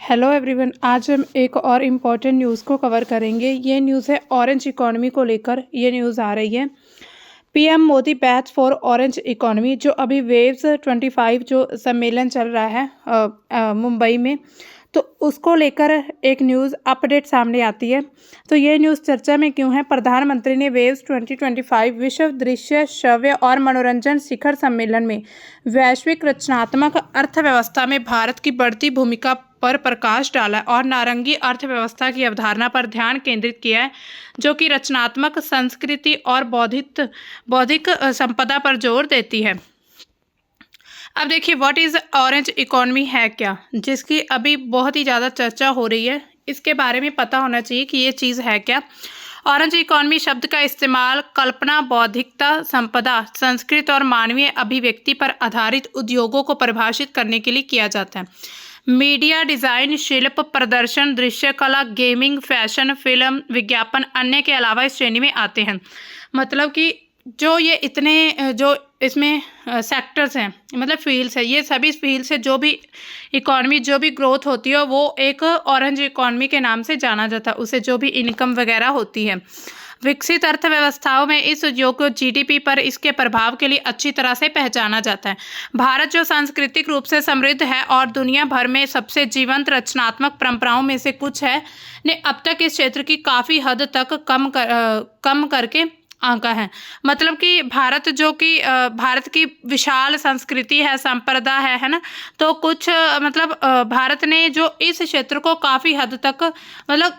Hello everyone, आज हम एक और इम्पॉर्टेंट न्यूज़ को कवर करेंगे। ये न्यूज़ है ऑरेंज इकॉनमी को लेकर। ये न्यूज़ आ रही है PM Modi batch for orange economy, जो अभी वेव्स 25 जो सम्मेलन चल रहा है मुंबई में, तो उसको लेकर एक न्यूज़ अपडेट सामने आती है। तो ये न्यूज़ चर्चा में क्यों है? प्रधानमंत्री ने वेव्स 2025 विश्व दृश्य श्रव्य और मनोरंजन शिखर सम्मेलन में वैश्विक रचनात्मक अर्थव्यवस्था में भारत की बढ़ती भूमिका पर प्रकाश डाला और नारंगी अर्थव्यवस्था की अवधारणा पर ध्यान केंद्रित किया है, जो कि रचनात्मक संस्कृति और बौद्धिक संपदा पर जोर देती है। अब देखिए, व्हाट इज़ ऑरेंज इकॉनमी है क्या, जिसकी अभी बहुत ही ज़्यादा चर्चा हो रही है। इसके बारे में पता होना चाहिए कि ये चीज़ है क्या। ऑरेंज इकॉनमी शब्द का इस्तेमाल कल्पना, बौद्धिकता, संपदा, संस्कृत और मानवीय अभिव्यक्ति पर आधारित उद्योगों को परिभाषित करने के लिए किया जाता है। मीडिया, डिज़ाइन, शिल्प, प्रदर्शन, दृश्य कला, गेमिंग, फैशन, फिल्म, विज्ञापन अन्य के अलावा इस श्रेणी में आते हैं। मतलब कि जो ये इतने जो इसमें सेक्टर्स हैं, मतलब फील्ड्स है, ये सभी फील्ड से जो भी इकॉनमी, जो भी ग्रोथ होती है, वो एक ऑरेंज इकॉनमी के नाम से जाना जाता है। उसे जो भी इनकम वगैरह होती है, विकसित अर्थव्यवस्थाओं में इस उद्योग को जीडीपी पर इसके प्रभाव के लिए अच्छी तरह से पहचाना जाता है। भारत, जो सांस्कृतिक रूप से समृद्ध है और दुनिया भर में सबसे जीवंत रचनात्मक परंपराओं में से कुछ है, ने अब तक इस क्षेत्र की काफ़ी हद तक कम करके आंका है। मतलब कि भारत, जो कि भारत की विशाल संस्कृति है, संप्रदा है ना, तो कुछ मतलब भारत ने जो इस क्षेत्र को काफ़ी हद तक मतलब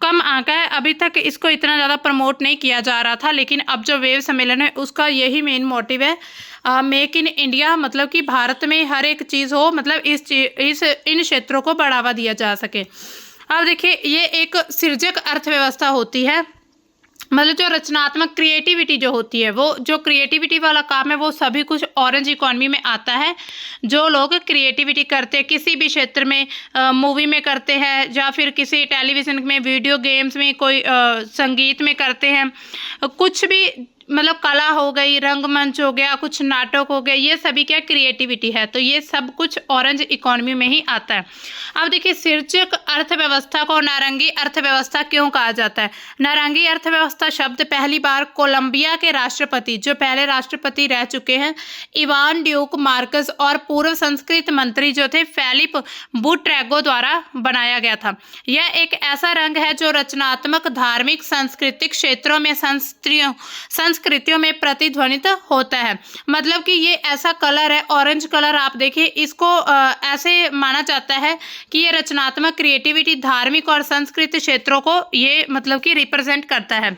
कम आंका है। अभी तक इसको इतना ज़्यादा प्रमोट नहीं किया जा रहा था, लेकिन अब जो वेव सम्मेलन है उसका यही मेन मोटिव है, मेक इन इंडिया, मतलब कि भारत में हर एक चीज़ हो, मतलब इन क्षेत्रों को बढ़ावा दिया जा सके। अब देखिए, ये एक सृजक अर्थव्यवस्था होती है। मतलब जो रचनात्मक क्रिएटिविटी जो होती है, वो जो क्रिएटिविटी वाला काम है, वो सभी कुछ ऑरेंज इकॉनमी में आता है। जो लोग क्रिएटिविटी करते हैं किसी भी क्षेत्र में, मूवी में करते हैं या फिर किसी टेलीविज़न में, वीडियो गेम्स में, कोई संगीत में करते हैं, कुछ भी मतलब कला हो गई, रंगमंच हो गया, कुछ नाटक हो गया, ये सभी क्या क्रिएटिविटी है। तो ये सब कुछ ऑरेंज इकॉनमी में ही आता है। अब देखिए, सृजक अर्थव्यवस्था को नारंगी अर्थव्यवस्था क्यों कहा जाता है? नारंगी अर्थव्यवस्था शब्द पहली बार कोलंबिया के राष्ट्रपति, जो पहले राष्ट्रपति रह चुके हैं, इवान ड्यूक मार्कस, और पूर्व संस्कृत मंत्री जो थे फेलिप बुट्रैगो द्वारा बनाया गया था। यह एक ऐसा रंग है जो रचनात्मक, धार्मिक, सांस्कृतिक क्षेत्रों में संस्कृतियों में प्रतिध्वनित होता है। मतलब कि ये ऐसा कलर है, ऑरेंज कलर, आप देखिए इसको ऐसे माना जाता है कि ये रचनात्मक, क्रिएटिविटी, धार्मिक और संस्कृत क्षेत्रों को ये मतलब कि रिप्रेजेंट करता है।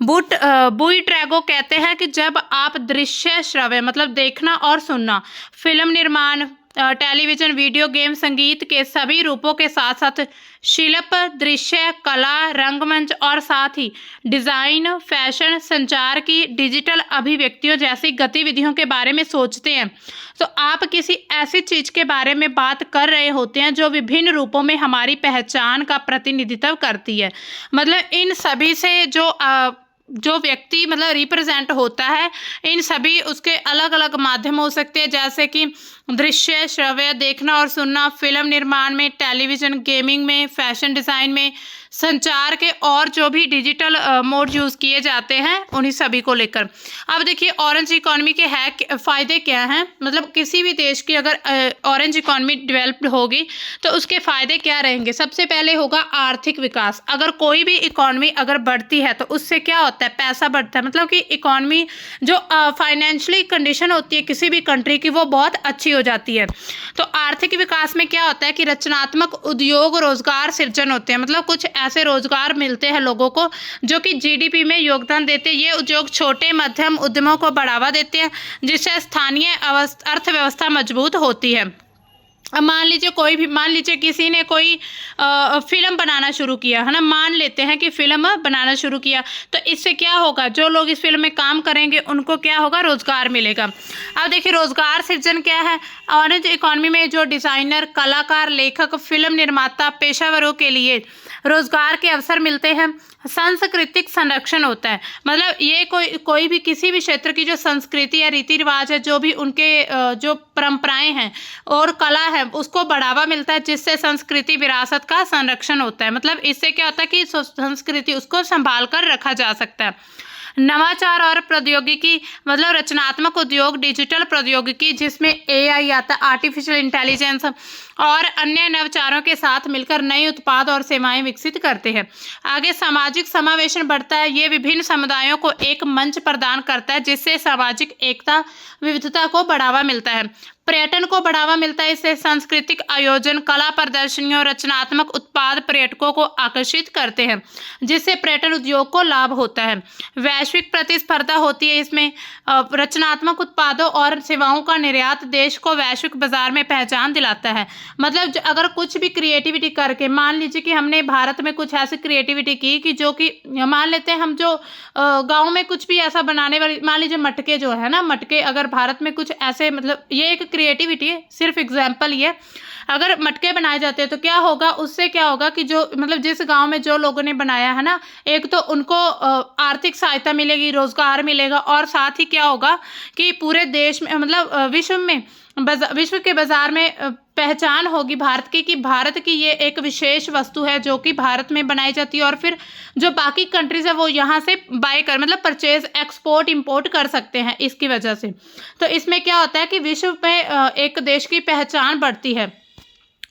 बुइट्रैगो कहते हैं कि जब आप दृश्य श्रव्य, मतलब देखना और सुनना, फिल्म निर्माण, टेलीविज़न, वीडियो गेम, संगीत के सभी रूपों के साथ साथ शिल्प, दृश्य कला, रंगमंच और साथ ही डिज़ाइन, फैशन, संचार की डिजिटल अभिव्यक्तियों जैसी गतिविधियों के बारे में सोचते हैं, तो आप किसी ऐसी चीज़ के बारे में बात कर रहे होते हैं जो विभिन्न रूपों में हमारी पहचान का प्रतिनिधित्व करती है। मतलब इन सभी से जो व्यक्ति मतलब रिप्रेजेंट होता है, इन सभी उसके अलग अलग माध्यम हो सकते हैं, जैसे कि दृश्य श्रव्य, देखना और सुनना, फिल्म निर्माण में, टेलीविज़न, गेमिंग में, फैशन डिज़ाइन में, संचार के और जो भी डिजिटल मोड यूज़ किए जाते हैं, उन्हीं सभी को लेकर। अब देखिए, ऑरेंज इकॉनमी के फ़ायदे क्या हैं? मतलब किसी भी देश की अगर ऑरेंज इकॉनमी डेवलप्ड होगी तो उसके फ़ायदे क्या रहेंगे? सबसे पहले होगा आर्थिक विकास। अगर कोई भी इकॉनमी अगर बढ़ती है तो उससे क्या होता है? पैसा बढ़ता है। मतलब कि इकॉनमी जो फाइनेंशियली कंडीशन होती है किसी भी कंट्री की, वो बहुत अच्छी हो जाती है। तो आर्थिक विकास में क्या होता है कि रचनात्मक उद्योग, रोजगार सृजन होते हैं। मतलब कुछ ऐसे रोजगार मिलते हैं लोगों को जो कि जीडीपी में योगदान देते हैं। ये उद्योग छोटे मध्यम उद्यमों को बढ़ावा देते हैं, जिससे स्थानीय अर्थव्यवस्था मजबूत होती है। अब मान लीजिए किसी ने कोई फिल्म बनाना शुरू किया है ना, मान लेते हैं कि फिल्म बनाना शुरू किया, तो इससे क्या होगा? जो लोग इस फिल्म में काम करेंगे उनको क्या होगा? रोजगार मिलेगा। अब देखिए, रोजगार सृजन क्या है? ऑरेंज इकॉनमी में जो डिज़ाइनर, कलाकार, लेखक, फिल्म निर्माता पेशेवरों के लिए रोजगार के अवसर मिलते हैं। सांस्कृतिक संरक्षण होता है। मतलब ये कोई भी किसी भी क्षेत्र की जो संस्कृति या रीति रिवाज है, जो भी उनके जो परंपराएं हैं और कला है उसको बढ़ावा मिलता है, जिससे संस्कृति विरासत का संरक्षण होता है। मतलब इससे क्या होता है कि संस्कृति उसको संभाल कर रखा जा सकता है। नवाचार और प्रौद्योगिकी मतलब रचनात्मक उद्योग, डिजिटल प्रौद्योगिकी जिसमें AI आता है, आर्टिफिशियल इंटेलिजेंस और अन्य नवाचारों के साथ मिलकर नए उत्पाद और सेवाएं विकसित करते हैं। आगे सामाजिक समावेशन बढ़ता है, ये विभिन्न समुदायों को एक मंच प्रदान करता है, जिससे सामाजिक एकता विविधता को बढ़ावा मिलता है। पर्यटन को बढ़ावा मिलता है, इससे सांस्कृतिक आयोजन, कला प्रदर्शनियों, रचनात्मक उत्पाद पर्यटकों को आकर्षित करते हैं, जिससे पर्यटन उद्योग को लाभ होता है। वैश्विक प्रतिस्पर्धा होती है, इसमें रचनात्मक उत्पादों और सेवाओं का निर्यात देश को वैश्विक बाजार में पहचान दिलाता है। मतलब अगर कुछ भी क्रिएटिविटी करके, मान लीजिए कि हमने भारत में कुछ ऐसी क्रिएटिविटी की कि जो कि मान लेते हैं हम जो गाँव में कुछ भी ऐसा बनाने वाली, मान लीजिए मटके जो है ना, मटके अगर भारत में कुछ ऐसे, मतलब ये एक क्रिएटिविटी है, सिर्फ एग्जाम्पल ये, अगर मटके बनाए जाते हैं तो क्या होगा, उससे क्या होगा कि जो मतलब जिस गांव में जो लोगों ने बनाया है ना, एक तो उनको आर्थिक सहायता मिलेगी, रोजगार मिलेगा, और साथ ही क्या होगा कि पूरे देश में मतलब विश्व के बाजार में पहचान होगी भारत की, कि भारत की ये एक विशेष वस्तु है जो कि भारत में बनाई जाती है, और फिर जो बाकी कंट्रीज है वो यहाँ से बाय कर मतलब परचेज, एक्सपोर्ट इंपोर्ट कर सकते हैं इसकी वजह से। तो इसमें क्या होता है कि विश्व में एक देश की पहचान बढ़ती है,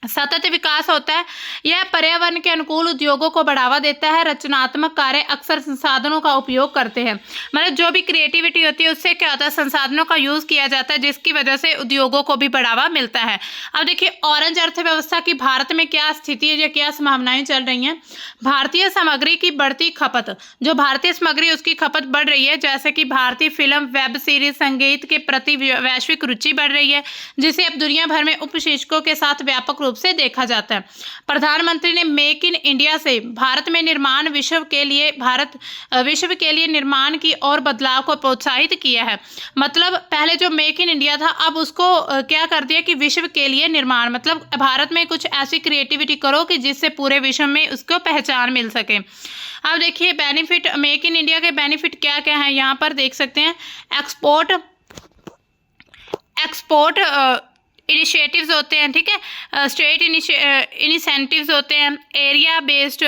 सतत विकास होता है। यह पर्यावरण के अनुकूल उद्योगों को बढ़ावा देता है। रचनात्मक कार्य अक्सर संसाधनों का उपयोग करते हैं, मतलब जो भी क्रिएटिविटी होती है उससे क्या होता है, संसाधनों का यूज किया जाता है, जिसकी वजह से उद्योगों को भी बढ़ावा मिलता है। अब देखिए ऑरेंज अर्थव्यवस्था की भारत में क्या स्थिति है या क्या संभावनाएं चल रही हैं। भारतीय सामग्री की बढ़ती खपत, जो भारतीय सामग्री उसकी खपत बढ़ रही है, जैसे कि भारतीय फिल्म, वेब सीरीज, संगीत के प्रति वैश्विक रुचि बढ़ रही है, जिसे अब दुनिया भर में उपशीर्षकों के साथ व्यापक रूप से देखा जाता है। प्रधानमंत्री ने मेक इन इंडिया से भारत में निर्माण विश्व के लिए निर्माण की और बदलाव को प्रोत्साहित किया है। मतलब पहले जो मेक इन इंडिया था, अब उसको क्या कर दिया कि विश्व के लिए निर्माण, मतलब भारत में कुछ ऐसी क्रिएटिविटी करो कि जिससे पूरे विश्व में उसको पहचान मिल सके। अब देखिए बेनिफिट, मेक इन इंडिया के बेनिफिट क्या क्या है, यहाँ पर देख सकते हैं। एक्सपोर्ट इनिशिएटिव्स होते हैं, ठीक है, स्टेट इनिसेंटिव्स होते हैं, एरिया बेस्ड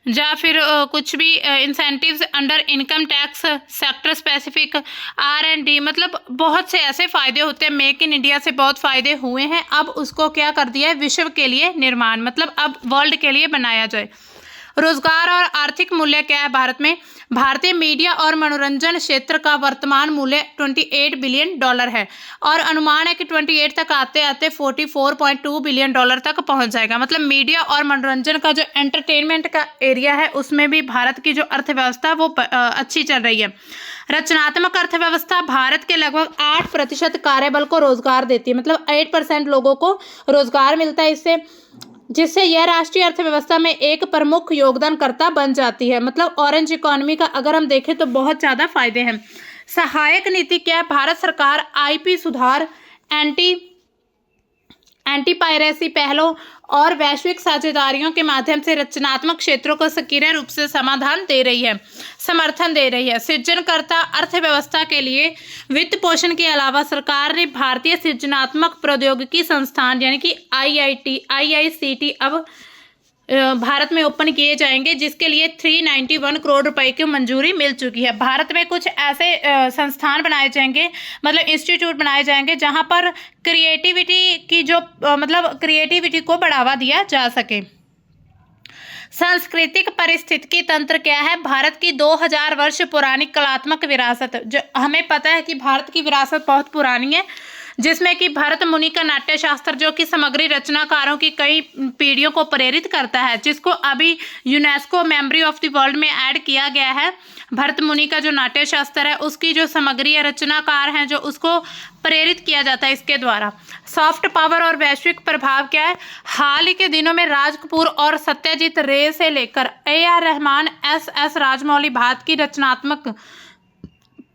या फिर कुछ भी incentives under income tax, sector specific, R&D, मतलब बहुत से ऐसे फ़ायदे होते हैं। मेक इन इंडिया से बहुत फ़ायदे हुए हैं, अब उसको क्या कर दिया है, विश्व के लिए निर्माण, मतलब अब वर्ल्ड के लिए बनाया जाए। रोजगार और आर्थिक मूल्य क्या है भारत में। भारतीय मीडिया और मनोरंजन क्षेत्र का वर्तमान मूल्य $28 बिलियन है, और अनुमान है कि 28 तक आते आते $44.2 बिलियन तक पहुंच जाएगा। मतलब मीडिया और मनोरंजन का जो एंटरटेनमेंट का एरिया है, उसमें भी भारत की जो अर्थव्यवस्था है वो अच्छी चल रही है। रचनात्मक अर्थव्यवस्था भारत के लगभग 8% कार्यबल को रोजगार देती है, मतलब 8% लोगों को रोजगार मिलता है जिससे यह राष्ट्रीय अर्थव्यवस्था में एक प्रमुख योगदानकर्ता बन जाती है। मतलब ऑरेंज इकोनॉमी का अगर हम देखें तो बहुत ज़्यादा फायदे हैं। सहायक नीति क्या है, भारत सरकार IP सुधार, एंटी पायरेसी पहलों और वैश्विक साझेदारियों के माध्यम से रचनात्मक क्षेत्रों को सक्रिय रूप से समर्थन दे रही है। सृजनकर्ता अर्थव्यवस्था के लिए वित्त पोषण के अलावा सरकार ने भारतीय सृजनात्मक प्रौद्योगिकी संस्थान यानी कि IICT अब भारत में ओपन किए जाएंगे, जिसके लिए 391 करोड़ रुपए की मंजूरी मिल चुकी है। भारत में कुछ ऐसे संस्थान बनाए जाएंगे, मतलब इंस्टीट्यूट बनाए जाएंगे, जहां पर क्रिएटिविटी की जो मतलब क्रिएटिविटी को बढ़ावा दिया जा सके। सांस्कृतिक पारिस्थितिकी तंत्र क्या है, भारत की 2000 वर्ष पुरानी कलात्मक विरासत, जो हमें पता है कि भारत की विरासत बहुत पुरानी है, जिसमें कि भरत मुनि का नाट्य शास्त्र जो कि समग्री रचनाकारों की कई पीढ़ियों को प्रेरित करता है, जिसको अभी UNESCO memory of the world में ऐड किया गया है। भरत मुनि का जो नाट्य शास्त्र है उसकी जो समग्री रचनाकार हैं, जो उसको प्रेरित किया जाता है इसके द्वारा। सॉफ्ट पावर और वैश्विक प्रभाव क्या है, हाल ही के दिनों में राज कपूर और सत्यजीत रे से लेकर AR रहमान, SS राजमौली भारत की रचनात्मक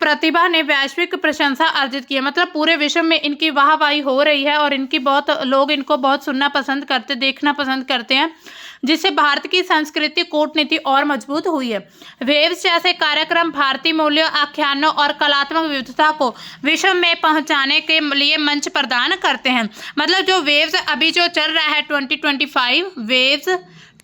प्रतिभा ने वैश्विक प्रशंसा अर्जित की है। मतलब पूरे विश्व में इनकी वाहवाही हो रही है और इनकी बहुत लोग इनको बहुत सुनना पसंद करते, देखना पसंद करते हैं, जिससे भारत की संस्कृति कूटनीति और मजबूत हुई है। वेव्स जैसे कार्यक्रम भारतीय मूल्यों, आख्यानों और कलात्मक विविधता को विश्व में पहुंचाने के लिए मंच प्रदान करते हैं। मतलब जो वेव्स अभी जो चल रहा है 2025 वेव्स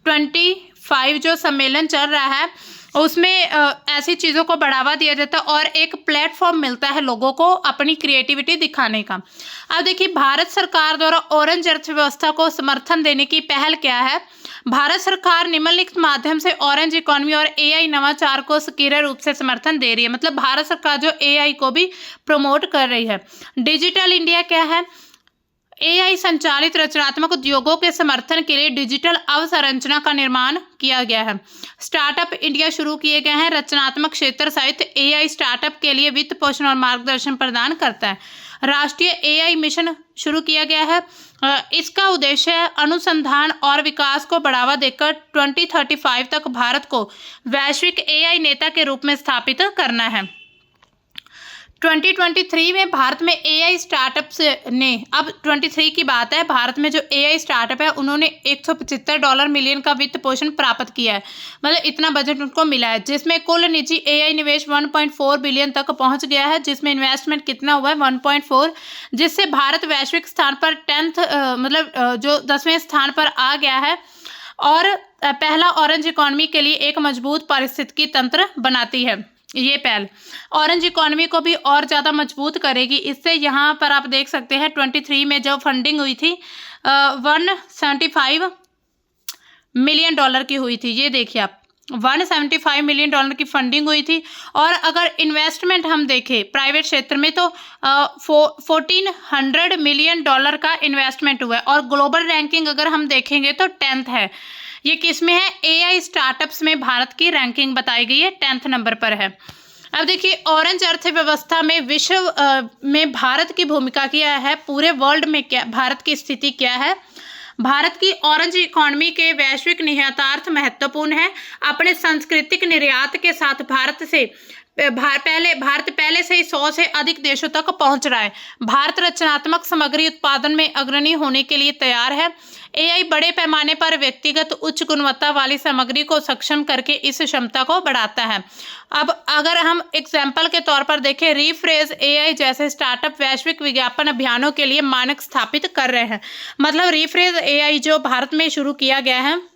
25 जो सम्मेलन चल रहा है, उसमें ऐसी चीज़ों को बढ़ावा दिया जाता है और एक प्लेटफॉर्म मिलता है लोगों को अपनी क्रिएटिविटी दिखाने का। अब देखिए, भारत सरकार द्वारा ऑरेंज अर्थव्यवस्था को समर्थन देने की पहल क्या है। भारत सरकार निम्नलिखित माध्यम से ऑरेंज इकोनॉमी और एआई नवाचार को सक्रिय रूप से समर्थन दे रही है। मतलब भारत सरकार जो एआई को भी प्रमोट कर रही है। डिजिटल इंडिया क्या है। एआई संचालित रचनात्मक उद्योगों के समर्थन के लिए डिजिटल अवसंरचना का निर्माण किया गया है। स्टार्टअप इंडिया शुरू किए गए हैं। रचनात्मक क्षेत्र सहित एआई स्टार्टअप के लिए वित्त पोषण और मार्गदर्शन प्रदान करता है। राष्ट्रीय एआई मिशन शुरू किया गया है। इसका उद्देश्य है अनुसंधान और विकास को बढ़ावा देकर 2035 तक भारत को वैश्विक एआई नेता के रूप में स्थापित करना है। 2023 में भारत में एआई स्टार्टअप्स ने, अब 23 की बात है, भारत में जो एआई स्टार्टअप है उन्होंने $175 मिलियन का वित्त पोषण प्राप्त किया है। मतलब इतना बजट उनको मिला है, जिसमें कुल निजी एआई निवेश 1.4 बिलियन तक पहुंच गया है, जिसमें इन्वेस्टमेंट कितना हुआ है 1.4, जिससे भारत वैश्विक स्थान पर 10वें स्थान पर आ गया है और पहला ऑरेंज इकोनॉमी के लिए एक मजबूत पारिस्थितिकी तंत्र बनाती है। ये पहल ऑरेंज इकोनॉमी को भी और ज़्यादा मजबूत करेगी। इससे यहाँ पर आप देख सकते हैं 23 में जब फंडिंग हुई थी $175 मिलियन की हुई थी। ये देखिए आप, $175 मिलियन की फंडिंग हुई थी। और अगर इन्वेस्टमेंट हम देखें प्राइवेट क्षेत्र में तो $1400 मिलियन का इन्वेस्टमेंट हुआ है। और ग्लोबल रैंकिंग अगर हम देखेंगे तो 10th है। ये किस में है, एआई स्टार्टअप्स में भारत की रैंकिंग बताई गई है, 10th नंबर पर है। अब देखिए, ऑरेंज अर्थव्यवस्था में विश्व में भारत की भूमिका क्या है, पूरे वर्ल्ड में क्या भारत की स्थिति क्या है। भारत की ऑरेंज इकोनॉमी के वैश्विक निहितार्थ महत्वपूर्ण है। अपने सांस्कृतिक निर्यात के साथ भारत पहले से ही 100 से अधिक देशों तक पहुंच रहा है। भारत रचनात्मक सामग्री उत्पादन में अग्रणी होने के लिए तैयार है। एआई बड़े पैमाने पर व्यक्तिगत उच्च गुणवत्ता वाली सामग्री को सक्षम करके इस क्षमता को बढ़ाता है। अब अगर हम एग्जाम्पल के तौर पर देखें, रीफ्रेज एआई जैसे स्टार्टअप वैश्विक विज्ञापन अभियानों के लिए मानक स्थापित कर रहे हैं। मतलब रीफ्रेज एआई जो भारत में शुरू किया गया है,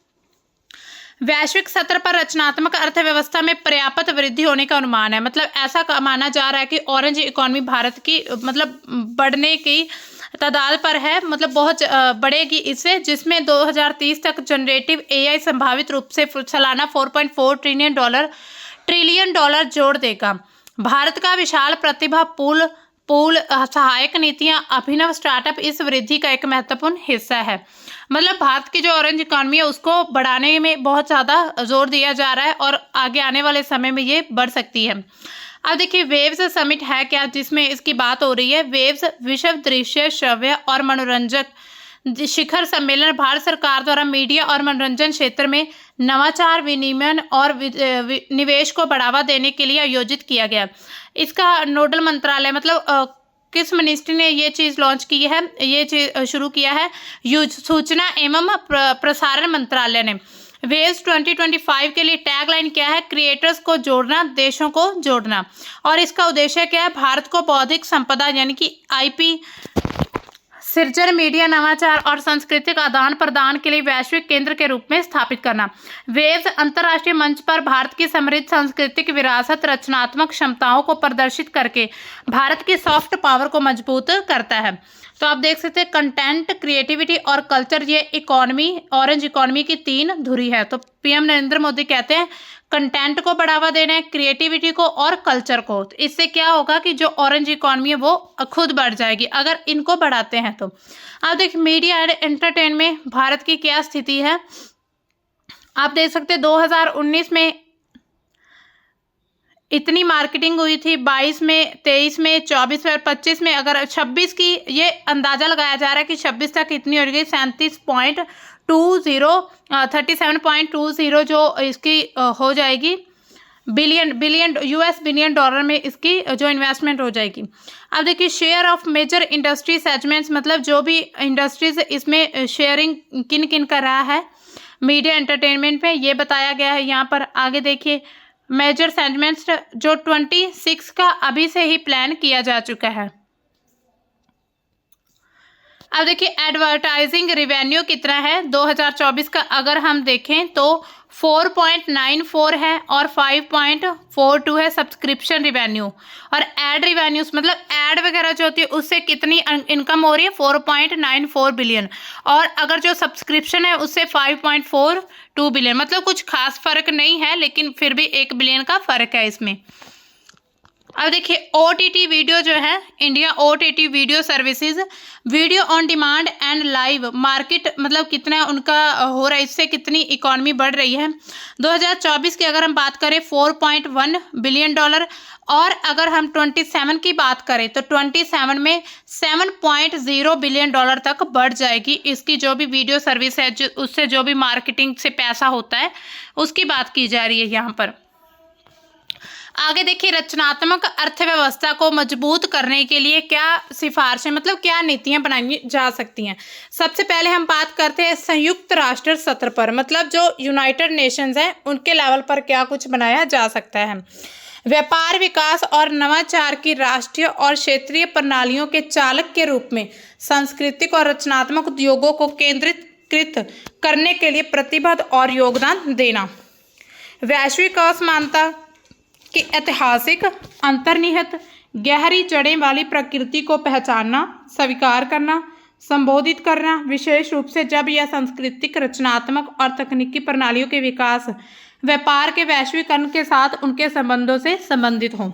वैश्विक स्तर पर रचनात्मक अर्थव्यवस्था में पर्याप्त वृद्धि होने का अनुमान है। मतलब ऐसा माना जा रहा है कि ऑरेंज इकोनॉमी भारत की मतलब बढ़ने की तादाद पर है, मतलब बहुत बढ़ेगी इससे, जिसमें 2030 तक जनरेटिव एआई संभावित रूप से सालाना $4.4 ट्रिलियन जोड़ देगा। भारत का विशाल प्रतिभा पूल सहायक नीतियां, अभिनव स्टार्टअप इस वृद्धि का एक महत्वपूर्ण हिस्सा है। मतलब भारत की जो ऑरेंज इकोनॉमी है उसको बढ़ाने में बहुत ज़्यादा जोर दिया जा रहा है और आगे आने वाले समय में ये बढ़ सकती है। अब देखिए, वेव्स समिट है क्या, जिसमें इसकी बात हो रही है। वेव्स विश्व दृश्य, श्रव्य और मनोरंजक शिखर सम्मेलन भारत सरकार द्वारा मीडिया और मनोरंजन क्षेत्र में नवाचार, विनियमन और निवेश को बढ़ावा देने के लिए आयोजित किया गया। इसका नोडल मंत्रालय, मतलब किस मिनिस्ट्री ने ये चीज़ लॉन्च की है, ये चीज़ शुरू किया है, सूचना एवं प्रसारण मंत्रालय ने। वेव्स 2025 के लिए टैगलाइन क्या है, क्रिएटर्स को जोड़ना, देशों को जोड़ना। और इसका उद्देश्य क्या है, भारत को बौद्धिक संपदा यानी कि आईपी सृजन, मीडिया, नवाचार और सांस्कृतिक आदान प्रदान के लिए वैश्विक केंद्र के रूप में स्थापित करना। वेव्स अंतर्राष्ट्रीय मंच पर भारत की समृद्ध सांस्कृतिक विरासत, रचनात्मक क्षमताओं को प्रदर्शित करके भारत की सॉफ्ट पावर को मजबूत करता है। तो आप देख सकते हैं, कंटेंट, क्रिएटिविटी और कल्चर, ये इकोनॉमी, ऑरेंज इकोनॉमी की 3 धुरी है। तो पीएम नरेंद्र मोदी कहते हैं कंटेंट को बढ़ावा देना है, क्रिएटिविटी को और कल्चर को। तो इससे क्या होगा कि जो ऑरेंज इकोनॉमी है वो खुद बढ़ जाएगी अगर इनको बढ़ाते हैं तो। अब देखिए, मीडिया एंड एंटरटेनमेंट भारत की क्या स्थिति है, आप देख सकते हैं 2019 में इतनी मार्केटिंग हुई थी, 22 में, 23 में, 24 में और 25 में। अगर 26 की ये अंदाजा लगाया जा रहा है कि 26 तक इतनी हो गई 37.20 जो इसकी हो जाएगी बिलियन डॉलर में इसकी जो इन्वेस्टमेंट हो जाएगी। अब देखिए share of major industry segments, मतलब जो भी इंडस्ट्रीज इसमें शेयरिंग किन किन कर रहा है मीडिया एंटरटेनमेंट में, ये बताया गया है यहाँ पर। आगे देखिए मेजर सेगमेंट्स जो 26 का अभी से ही प्लान किया जा चुका है। अब देखिए एडवर्टाइजिंग रिवेन्यू कितना है 2024 का, अगर हम देखें तो 4.94 है और 5.42 है सब्सक्रिप्शन रिवेन्यू। और एड रिवेन्यूज मतलब एड वगैरह जो होती है उससे कितनी इनकम हो रही है 4.94 बिलियन, और अगर जो सब्सक्रिप्शन है उससे 5.42 बिलियन, मतलब कुछ खास फर्क नहीं है लेकिन फिर भी 1 बिलियन का फर्क है इसमें। अब देखिए OTT वीडियो जो है India OTT video services, video on demand and live market, मतलब कितना उनका हो रहा है, इससे कितनी इकॉनमी बढ़ रही है 2024 की अगर हम बात करें 4.1 बिलियन डॉलर, और अगर हम 27 की बात करें तो 27 में 7.0 बिलियन डॉलर तक बढ़ जाएगी इसकी जो भी वीडियो सर्विस है, उससे जो भी मार्केटिंग से पैसा होता है उसकी बात की जा रही है यहाँ पर। आगे देखिए रचनात्मक अर्थव्यवस्था को मजबूत करने के लिए क्या सिफारिशें, मतलब क्या नीतियां बनाई जा सकती हैं। सबसे पहले हम बात करते हैं संयुक्त राष्ट्र स्तर पर, मतलब जो यूनाइटेड नेशंस हैं उनके लेवल पर क्या कुछ बनाया जा सकता है। व्यापार विकास और नवाचार की राष्ट्रीय और क्षेत्रीय प्रणालियों के चालक के रूप में सांस्कृतिक और रचनात्मक उद्योगों को केंद्रीकृत करने के लिए प्रतिबद्ध और योगदान देना। वैश्विक असमानता कि ऐतिहासिक अंतर्निहित गहरी जड़ें वाली प्रकृति को पहचानना, स्वीकार करना, संबोधित करना, विशेष रूप से जब यह सांस्कृतिक, रचनात्मक और तकनीकी प्रणालियों के विकास, व्यापार के वैश्वीकरण के साथ उनके संबंधों से संबंधित हों।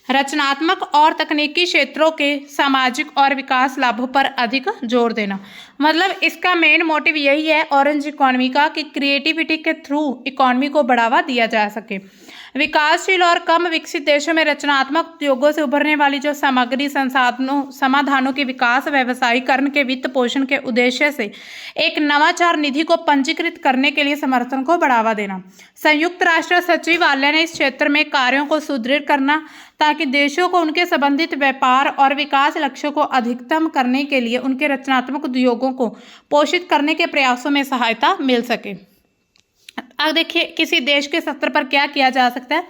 रचनात्मक और तकनीकी क्षेत्रों के सामाजिक और विकास लाभों पर अधिक जोर देना, मतलब इसका मेन मोटिव यही है ऑरेंज इकोनॉमी का कि क्रिएटिविटी के थ्रू इकोनॉमी को बढ़ावा दिया जा सके। विकासशील और कम विकसित देशों में रचनात्मक उद्योगों से उभरने वाली जो सामग्री संसाधनों समाधानों के विकास, व्यवसायीकरण के वित्त पोषण के उद्देश्य से एक नवाचार निधि को पंजीकृत करने के लिए समर्थन को बढ़ावा देना। संयुक्त राष्ट्र सचिवालय ने इस क्षेत्र में कार्यों को सुदृढ़ करना ताकि देशों को उनके संबंधित व्यापार और विकास लक्ष्यों को अधिकतम करने के लिए उनके रचनात्मक उद्योगों को पोषित करने के प्रयासों में सहायता मिल सके। अब देखिए किसी देश के स्तर पर क्या किया जा सकता है।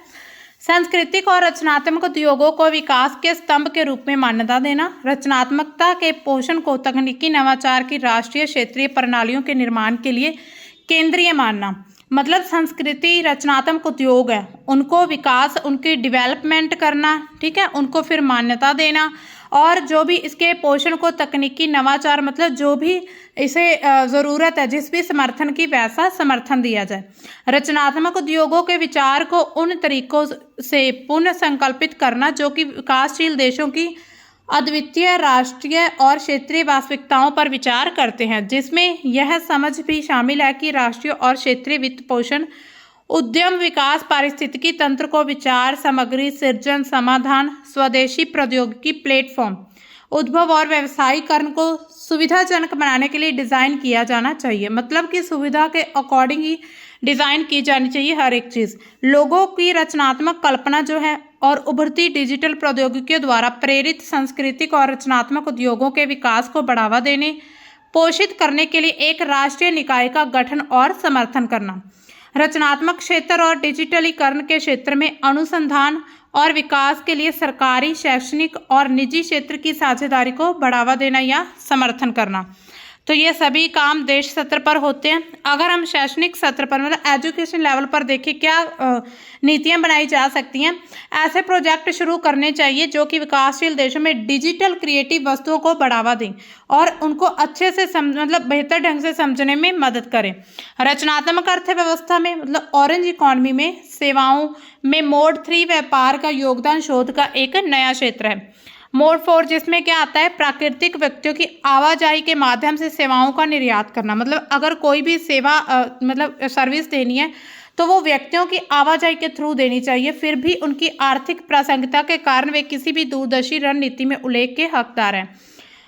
सांस्कृतिक और रचनात्मक उद्योगों को विकास के स्तंभ के रूप में मान्यता देना, रचनात्मकता के पोषण को तकनीकी नवाचार की राष्ट्रीय क्षेत्रीय प्रणालियों के निर्माण के लिए केंद्रीय मानना, मतलब संस्कृति रचनात्मक उद्योग है उनको विकास, उनकी डेवलपमेंट करना, ठीक है, उनको फिर मान्यता देना, और जो भी इसके पोषण को तकनीकी नवाचार, मतलब जो भी इसे ज़रूरत है जिस भी समर्थन की वैसा समर्थन दिया जाए। रचनात्मक उद्योगों के विचार को उन तरीकों से पुनः संकल्पित करना जो कि विकासशील देशों की अद्वितीय राष्ट्रीय और क्षेत्रीय वास्तविकताओं पर विचार करते हैं, जिसमें यह समझ भी शामिल है कि राष्ट्रीय और क्षेत्रीय वित्त पोषण, उद्यम विकास, पारिस्थितिकी तंत्र को विचार, सामग्री सृजन, समाधान, स्वदेशी प्रौद्योगिकी प्लेटफॉर्म, उद्भव और व्यवसायीकरण को सुविधाजनक बनाने के लिए डिज़ाइन किया जाना चाहिए, मतलब कि सुविधा के अकॉर्डिंग ही डिज़ाइन की जानी चाहिए हर एक चीज़। लोगों की रचनात्मक कल्पना जो है और उभरती डिजिटल प्रौद्योगिकियों द्वारा प्रेरित सांस्कृतिक और रचनात्मक उद्योगों के विकास को बढ़ावा देने, पोषित करने के लिए एक राष्ट्रीय निकाय का गठन और समर्थन करना। रचनात्मक क्षेत्र और डिजिटलीकरण के क्षेत्र में अनुसंधान और विकास के लिए सरकारी, शैक्षणिक और निजी क्षेत्र की साझेदारी को बढ़ावा देना या समर्थन करना। तो ये सभी काम देश स्तर पर होते हैं। अगर हम शैक्षणिक स्तर पर मतलब एजुकेशन लेवल पर देखें क्या नीतियां बनाई जा सकती हैं, ऐसे प्रोजेक्ट शुरू करने चाहिए जो कि विकासशील देशों में डिजिटल क्रिएटिव वस्तुओं को बढ़ावा दें और उनको अच्छे से मतलब बेहतर ढंग से समझने में मदद करें। रचनात्मक अर्थव्यवस्था में मतलब ऑरेंज इकोनॉमी में सेवाओं में मोड 3 व्यापार का योगदान शोध का एक नया क्षेत्र है। मोड 4 जिसमें क्या आता है, प्राकृतिक व्यक्तियों की आवाजाही के माध्यम से सेवाओं का निर्यात करना, मतलब अगर कोई भी सेवा मतलब सर्विस देनी है तो वो व्यक्तियों की आवाजाही के थ्रू देनी चाहिए, फिर भी उनकी आर्थिक प्रासंगिकता के कारण वे किसी भी दूरदर्शी रणनीति में उल्लेख के हकदार हैं।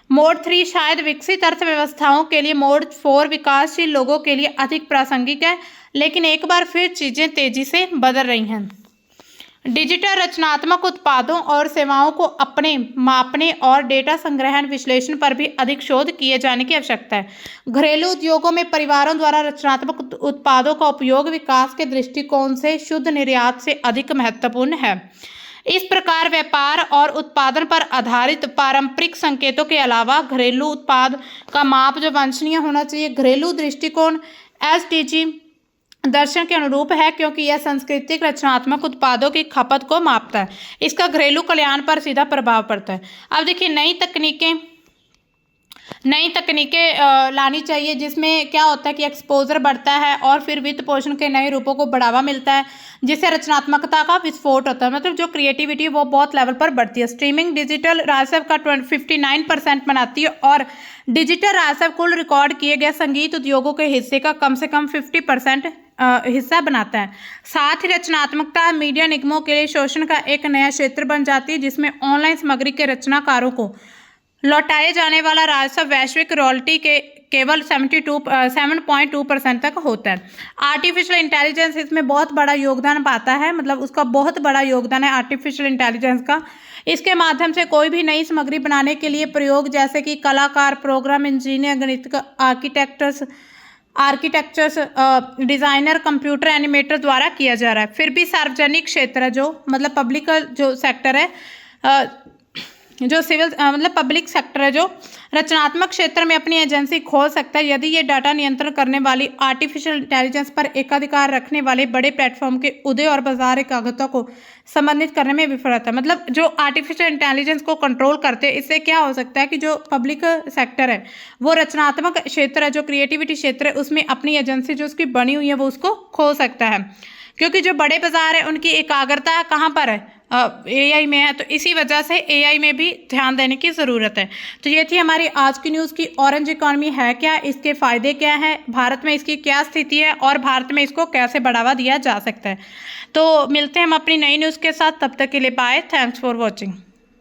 मोड 3 शायद विकसित अर्थव्यवस्थाओं के लिए, मोड 4 विकासशील लोगों के लिए अधिक प्रासंगिक है, लेकिन एक बार फिर चीज़ें तेजी से बदल रही हैं। डिजिटल रचनात्मक उत्पादों और सेवाओं को अपने मापने और डेटा संग्रहण विश्लेषण पर भी अधिक शोध किए जाने की आवश्यकता है। घरेलू उद्योगों में परिवारों द्वारा रचनात्मक उत्पादों का उपयोग विकास के दृष्टिकोण से शुद्ध निर्यात से अधिक महत्वपूर्ण है। इस प्रकार व्यापार और उत्पादन पर आधारित पारंपरिक संकेतों के अलावा घरेलू उत्पाद का माप जो वांछनीय होना चाहिए, घरेलू दृष्टिकोण एसडीजी दर्शन के अनुरूप है, क्योंकि यह सांस्कृतिक रचनात्मक उत्पादों की खपत को मापता है। इसका घरेलू कल्याण पर सीधा प्रभाव पड़ता है। अब देखिए, नई तकनीकें लानी चाहिए, जिसमें क्या होता है कि एक्सपोजर बढ़ता है और फिर वित्त पोषण के नए रूपों को बढ़ावा मिलता है, जिससे रचनात्मकता का विस्फोट होता है। मतलब जो क्रिएटिविटी वो बहुत लेवल पर बढ़ती है। स्ट्रीमिंग डिजिटल राजस्व का 59% बनाती है और डिजिटल राजस्व कुल रिकॉर्ड किए गए संगीत उद्योगों के हिस्से का कम से कम 50% हिस्सा बनाता है। साथ ही रचनात्मकता मीडिया निगमों के लिए शोषण का एक नया क्षेत्र बन जाती है, जिसमें ऑनलाइन सामग्री के रचनाकारों को लौटाए जाने वाला राजस्व वैश्विक रॉयल्टी के केवल 7.2% तक होता है। आर्टिफिशियल इंटेलिजेंस इसमें बहुत बड़ा योगदान पाता है, मतलब उसका बहुत बड़ा योगदान है आर्टिफिशियल इंटेलिजेंस का। इसके माध्यम से कोई भी नई सामग्री बनाने के लिए प्रयोग, जैसे कि कलाकार, प्रोग्राम इंजीनियर, गणित आर्किटेक्चर्स, डिज़ाइनर, कंप्यूटर एनिमेटर द्वारा किया जा रहा है। फिर भी सार्वजनिक क्षेत्र जो मतलब पब्लिक जो सेक्टर है, जो पब्लिक सेक्टर है, जो रचनात्मक क्षेत्र में अपनी एजेंसी खोल सकता है यदि ये डाटा नियंत्रण करने वाली आर्टिफिशियल इंटेलिजेंस पर एकाधिकार रखने वाले बड़े प्लेटफॉर्म के उदय और बाजार एकाग्रता को संबंधित करने में विफल रहता है। मतलब जो आर्टिफिशियल इंटेलिजेंस को कंट्रोल करते हैं, इससे क्या हो सकता है कि जो पब्लिक सेक्टर है, वो रचनात्मक क्षेत्र है, जो क्रिएटिविटी क्षेत्र है, उसमें अपनी एजेंसी जो उसकी बनी हुई है वो उसको खो सकता है, क्योंकि जो बड़े बाजार है उनकी एकाग्रता कहाँ पर है, एआई में है। तो इसी वजह से एआई में भी ध्यान देने की ज़रूरत है। तो ये थी हमारी आज की न्यूज़ की ऑरेंज इकॉनमी है क्या, इसके फ़ायदे क्या हैं, भारत में इसकी क्या स्थिति है और भारत में इसको कैसे बढ़ावा दिया जा सकता है। तो मिलते हैं हम अपनी नई न्यूज़ के साथ, तब तक के लिए बाय, थैंक्स फॉर वॉचिंग।